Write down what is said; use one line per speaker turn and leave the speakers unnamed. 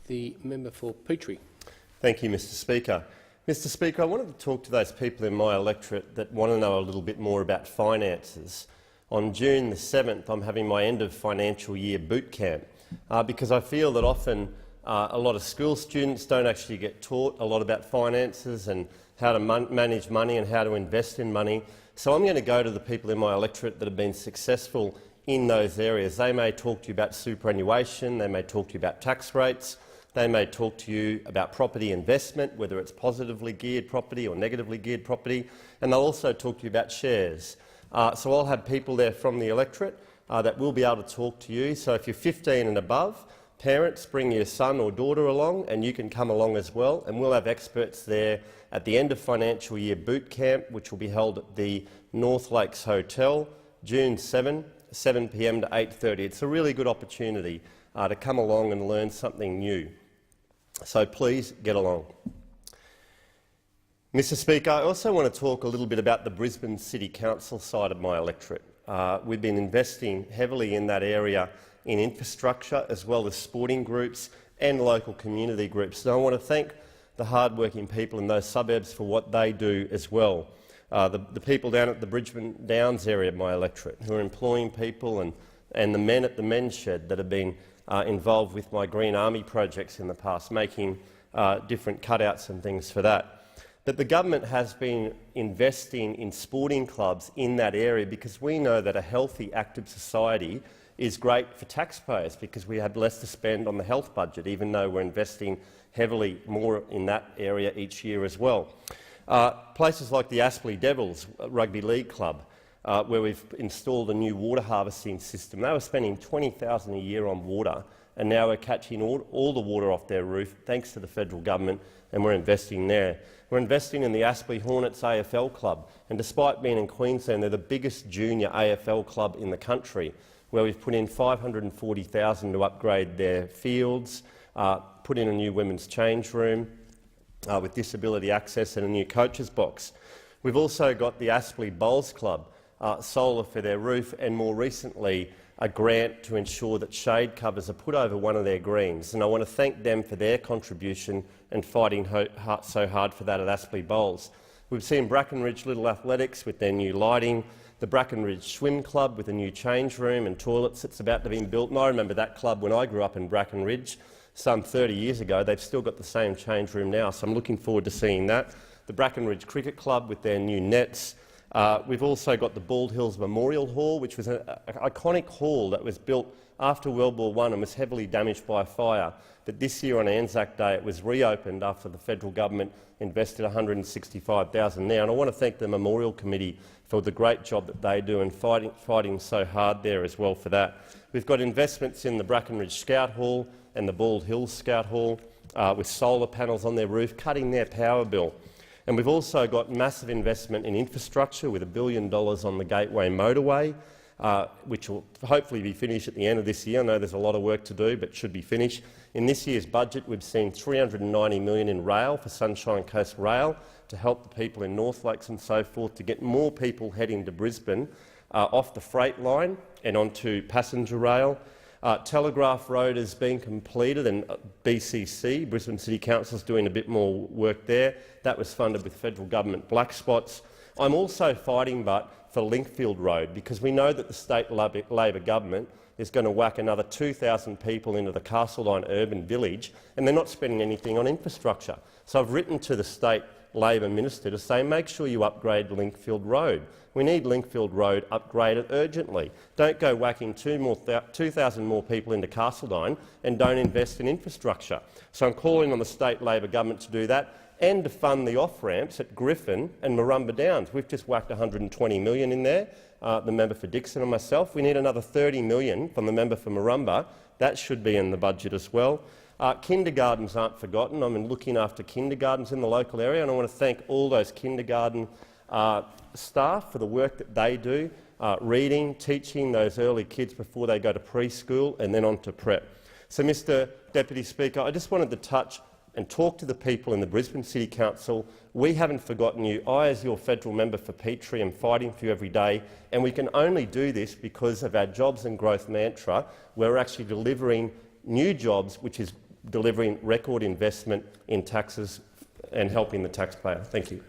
The member for Petrie.
Thank you, Mr Speaker. Mr Speaker, I wanted to talk to those people in my electorate that want to know a little bit more about finances. On June the 7th, I'm having my end of financial year boot camp because I feel that often a lot of school students don't actually get taught a lot about finances and how to manage money and how to invest in money. So I'm going to go to the people in my electorate that have been successful in those areas. They may talk to you about superannuation, they may talk to you about tax rates, they may talk to you about property investment, whether it's positively geared property or negatively geared property, and they'll also talk to you about shares. So I'll have people there from the electorate that will be able to talk to you. So if you're 15 and above, parents, bring your son or daughter along, and you can come along as well, and we'll have experts there at the end of financial year boot camp, which will be held at the North Lakes Hotel, June 7 p.m. to 8:30. It's a really good opportunity to come along and learn something new. So please get along. Mr Speaker, I also want to talk a little bit about the Brisbane City Council side of my electorate. We've been investing heavily in that area in infrastructure as well as sporting groups and local community groups. And I want to thank the hard-working people in those suburbs for what they do as well. The people down at the Brisbane Downs area of my electorate who are employing people and the men at the men's shed that have been involved with my Green Army projects in the past, making different cutouts and things for that. But the government has been investing in sporting clubs in that area because we know that a healthy, active society is great for taxpayers because we have less to spend on the health budget, even though we're investing heavily more in that area each year as well. Places like the Aspley Devils Rugby League Club, where we've installed a new water harvesting system. They were spending $20,000 a year on water, and now we're catching all the water off their roof, thanks to the federal government, and we're investing there. We're investing in the Aspley Hornets AFL Club, and despite being in Queensland, they're the biggest junior AFL club in the country, where we've put in $540,000 to upgrade their fields, put in a new women's change room with disability access and a new coach's box. We've also got the Aspley Bowls Club, solar for their roof, and more recently a grant to ensure that shade covers are put over one of their greens. And I want to thank them for their contribution and fighting so hard for that at Aspley Bowls. We've seen Brackenridge Little Athletics with their new lighting, the Brackenridge Swim Club with a new change room and toilets that's about to be built. And I remember that club when I grew up in Brackenridge some 30 years ago. They've still got the same change room now, so I'm looking forward to seeing that. The Brackenridge Cricket Club with their new nets. We've also got the Bald Hills Memorial Hall, which was an iconic hall that was built after World War I and was heavily damaged by a fire. But this year on Anzac Day it was reopened after the federal government invested $165,000 there. And I want to thank the Memorial Committee for the great job that they do and fighting so hard there as well for that. We've got investments in the Brackenridge Scout Hall and the Bald Hills Scout Hall with solar panels on their roof, cutting their power bill. And we've also got massive investment in infrastructure with $1 billion on the Gateway motorway, which will hopefully be finished at the end of this year. I know there's a lot of work to do, but should be finished. In this year's budget, we've seen $390 million in rail for Sunshine Coast Rail to help the people in North Lakes and so forth to get more people heading to Brisbane off the freight line and onto passenger rail. Telegraph Road has been completed, and BCC, Brisbane City Council, is doing a bit more work there. That was funded with federal government black spots. I'm also fighting for Linkfield Road because we know that the state Labor government is going to whack another 2,000 people into the Castledine urban village, and they're not spending anything on infrastructure. So I've written to the state Labor minister to say, make sure you upgrade Linkfield Road. We need Linkfield Road upgraded urgently. Don't go whacking 2,000 more people into Castledine and don't invest in infrastructure. So I'm calling on the state Labor government to do that and to fund the off-ramps at Griffin and Marumba Downs. We've just whacked $120 million in there, the member for Dixon and myself. We need another $30 million from the member for Marumba. That should be in the budget as well. Kindergartens aren't forgotten. I'm looking after kindergartens in the local area, and I want to thank all those kindergarten staff for the work that they do, reading, teaching those early kids before they go to preschool and then on to prep. So, Mr Deputy Speaker, I just wanted to touch and talk to the people in the Brisbane City Council. We haven't forgotten you. I, as your federal member for Petrie, am fighting for you every day, and we can only do this because of our jobs and growth mantra. We're actually delivering new jobs, which is delivering record investment in taxes and helping the taxpayer. Thank you.